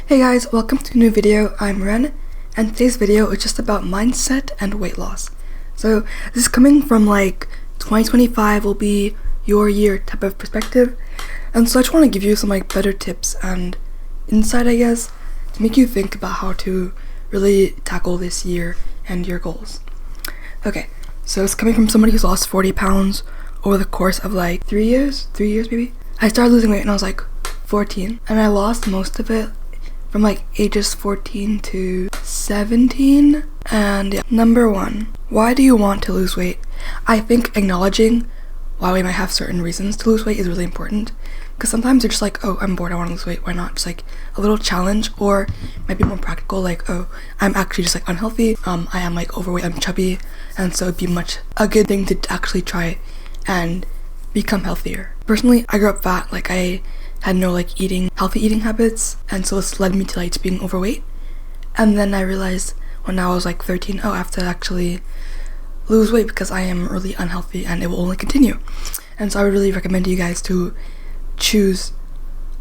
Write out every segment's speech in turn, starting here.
Hey guys, welcome to a new video. I'm Ren, and today's video is just about mindset and weight loss. So this is coming from like 2025 will be your year type of perspective, and so I just want to give you some like better tips and insight, I guess, to make you think about how to really tackle this year and your goals. Okay, so it's coming from somebody who's lost 40 pounds over the course of like 3 years maybe. I started losing weight when I was like 14, and I lost most of it from like ages 14 to 17. And yeah. Number one, why do you want to lose weight? I think acknowledging why we might have certain reasons to lose weight is really important, because sometimes you're just like, oh, I'm bored, I want to lose weight, why not? Just like a little challenge, or might be more practical, like, oh, I'm actually just like unhealthy, I am like overweight, I'm chubby, and so it'd be a good thing to actually try and become healthier. Personally, I grew up fat, like I had no like healthy eating habits, and so this led me to like being overweight. And then I realized when I was like 13, oh, I have to actually lose weight because I am really unhealthy and it will only continue. And so I would really recommend you guys to choose,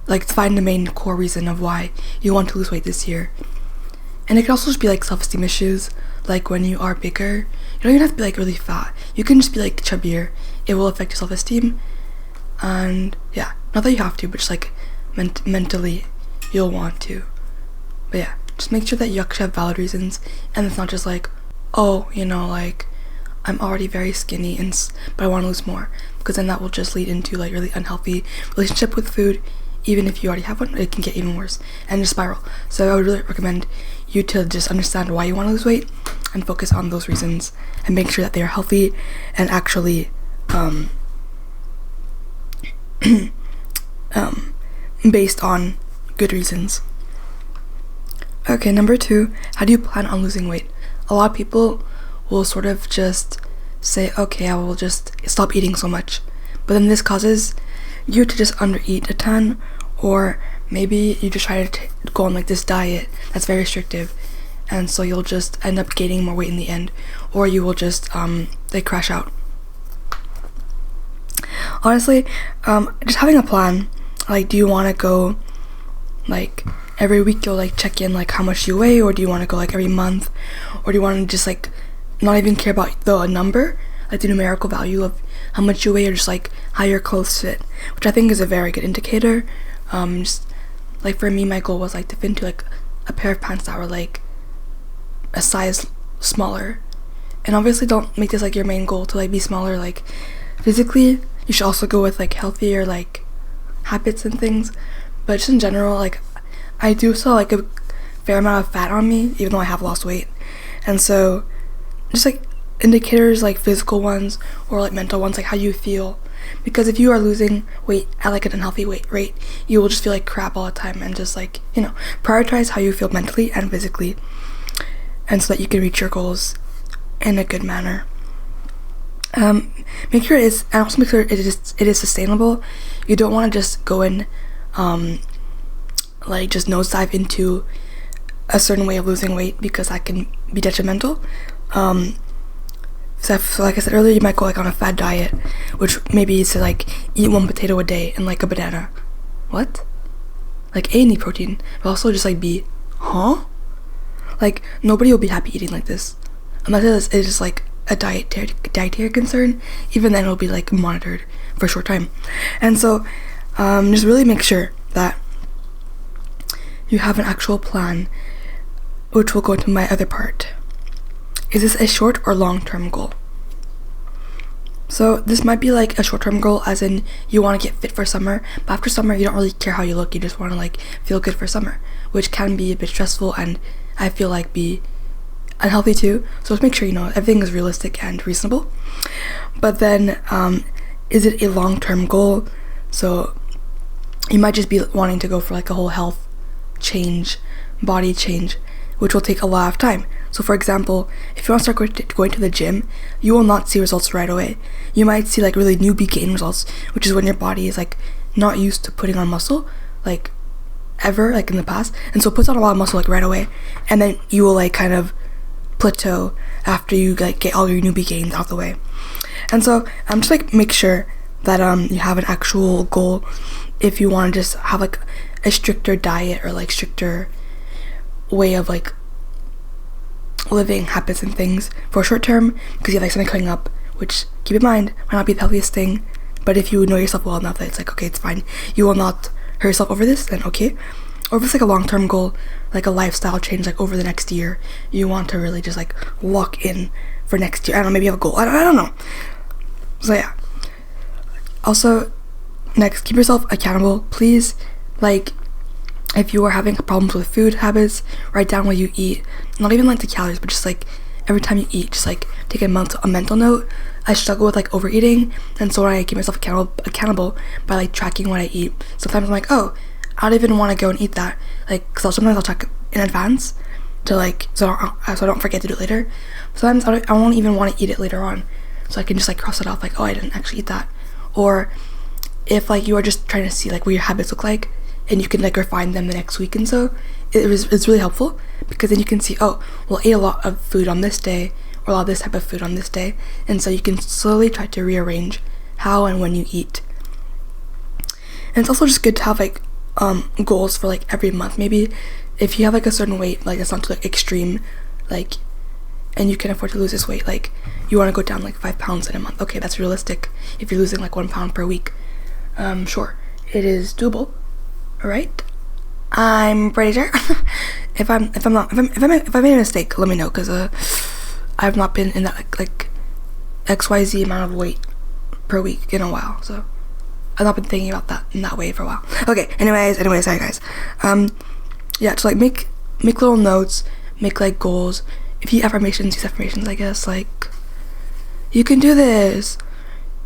like, find the main core reason of why you want to lose weight this year. And it can also just be like self-esteem issues, like when you are bigger, you don't even have to be like really fat, you can just be like chubbier, it will affect your self-esteem. And yeah, not that you have to, but just like mentally you'll want to. But yeah, just make sure that you actually have valid reasons, and it's not just like, oh, you know, like I'm already very skinny but I want to lose more, because then that will just lead into like really unhealthy relationship with food. Even if you already have one, it can get even worse and just spiral. So I would really recommend you to just understand why you want to lose weight and focus on those reasons and make sure that they are healthy and actually based on good reasons. Okay, number two, how do you plan on losing weight? A lot of people will sort of just say, okay, I will just stop eating so much, but then this causes you to just undereat a ton, or maybe you just try to go on like this diet that's very restrictive, and so you'll just end up gaining more weight in the end, or you will just like crash out. Honestly, just having a plan, like, do you want to go like every week you'll like check in like how much you weigh, or do you want to go like every month, or do you want to just like not even care about the number, like the numerical value of how much you weigh, or just like how your clothes fit, which I think is a very good indicator. Just like for me, my goal was like to fit into like a pair of pants that were like a size smaller, and obviously don't make this like your main goal to like be smaller like physically. You should also go with like healthier like habits and things, but just in general, like I do still like a fair amount of fat on me even though I have lost weight. And so just like indicators, like physical ones or like mental ones, like how you feel, because if you are losing weight at like an unhealthy weight rate, you will just feel like crap all the time. And just like, you know, prioritize how you feel mentally and physically, and so that you can reach your goals in a good manner. Make sure it is, and also make sure it is sustainable. You don't want to just go in like just nosedive into a certain way of losing weight, because that can be detrimental. So like I said earlier, you might go like on a fad diet, which maybe is to like eat 1 potato a day and like a banana. What? Like A, need protein, but also just like B. Huh? Like nobody will be happy eating like this unless it is just like a dietary concern. Even then it'll be like monitored for a short time. And so just really make sure that you have an actual plan, which will go into my other part. Is this a short or long-term goal? So this might be like a short-term goal, as in you want to get fit for summer, but after summer you don't really care how you look, you just want to like feel good for summer, which can be a bit stressful and I feel like be unhealthy too. So just make sure you know everything is realistic and reasonable. But then is it a long-term goal? So you might just be wanting to go for like a whole health change, body change, which will take a lot of time. So for example, if you want to start going to the gym, you will not see results right away. You might see like really newbie gain results, which is when your body is like not used to putting on muscle like ever, like in the past, and so it puts on a lot of muscle like right away, and then you will like kind of plateau after you like get all your newbie gains out of the way. And so just like make sure that you have an actual goal if you want to just have like a stricter diet or like stricter way of like living habits and things for a short term because you have like something coming up, which keep in mind might not be the healthiest thing, but if you know yourself well enough that it's like, okay, it's fine, you will not hurt yourself over this, then okay. Or if it's like a long-term goal, like a lifestyle change, like over the next year, you want to really just like lock in for next year. I don't know, maybe you have a goal, I don't know. So yeah. Also, next, keep yourself accountable, please. Like, if you are having problems with food habits, write down what you eat. Not even like the calories, but just like every time you eat, just like take a mental note. I struggle with like overeating, and so I keep myself accountable by like tracking what I eat. Sometimes I'm like, oh, I don't even want to go and eat that, like, because sometimes I'll check in advance to like so I don't forget to do it later. Sometimes I won't even want to eat it later on, so I can just like cross it off, like, oh, I didn't actually eat that. Or if like you are just trying to see like what your habits look like, and you can like refine them the next week, and so it's really helpful because then you can see, oh, well, I ate a lot of food on this day, or a lot of this type of food on this day, and so you can slowly try to rearrange how and when you eat. And it's also just good to have like goals for like every month. Maybe if you have like a certain weight, like it's not too like extreme, like, and you can afford to lose this weight, like you want to go down like 5 pounds in a month, okay, that's realistic. If you're losing like 1 pound per week, sure, it is doable. All right, I'm pretty sure. if I made a mistake, let me know, because I've not been in that like XYZ amount of weight per week in a while, so I've not been thinking about that in that way for a while. Okay, anyways, sorry guys. Yeah, so like make little notes, make like goals. If you affirmations, use affirmations, I guess, like, you can do this.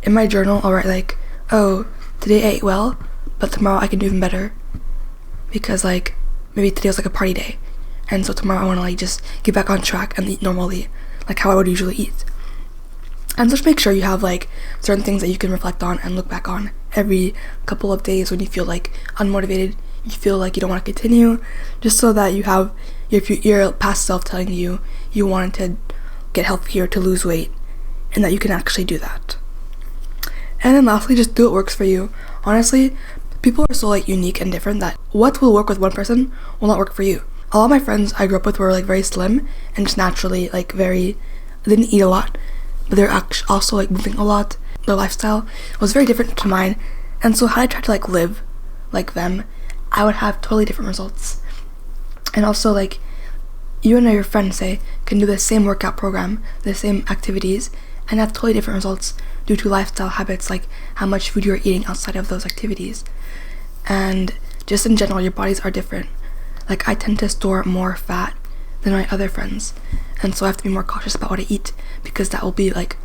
In my journal, I'll write like, oh, today I ate well, but tomorrow I can do even better, because like maybe today was like a party day, and so tomorrow I want to like just get back on track and eat normally, like how I would usually eat. And just make sure you have like certain things that you can reflect on and look back on every couple of days when you feel like unmotivated, you feel like you don't want to continue, just so that you have your past self telling you you wanted to get healthier, to lose weight, and that you can actually do that. And then lastly, just do what works for you. Honestly, people are so like unique and different that what will work with one person will not work for you. A lot of my friends I grew up with were like very slim and just naturally like they didn't eat a lot, but they're also like moving a lot. Their lifestyle was very different to mine, and so had I tried to like live like them, I would have totally different results. And also, like, you and your friends, say, can do the same workout program, the same activities, and have totally different results due to lifestyle habits, like how much food you're eating outside of those activities. And just in general, your bodies are different. Like, I tend to store more fat than my other friends, and so I have to be more cautious about what I eat, because that will be like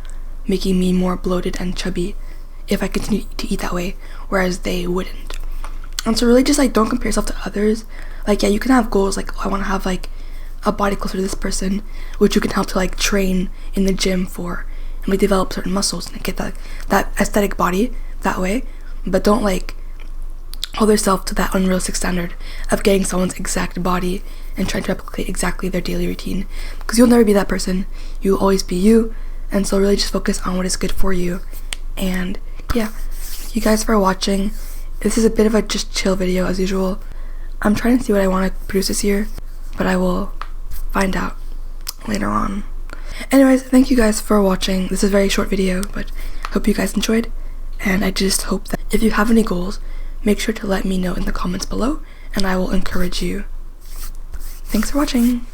making me more bloated and chubby if I continue to eat that way, whereas they wouldn't. And so really just like don't compare yourself to others. Like, yeah, you can have goals like, oh, I want to have like a body closer to this person, which you can help to like train in the gym for, and like develop certain muscles and get that aesthetic body that way. But don't like hold yourself to that unrealistic standard of getting someone's exact body and trying to replicate exactly their daily routine, because you'll never be that person. You'll always be you. And so really just focus on what is good for you. And yeah, you guys for watching. This is a bit of a just chill video as usual. I'm trying to see what I want to produce this year, but I will find out later on. Anyways, thank you guys for watching. This is a very short video, but hope you guys enjoyed, and I just hope that if you have any goals, make sure to let me know in the comments below, and I will encourage you. Thanks for watching.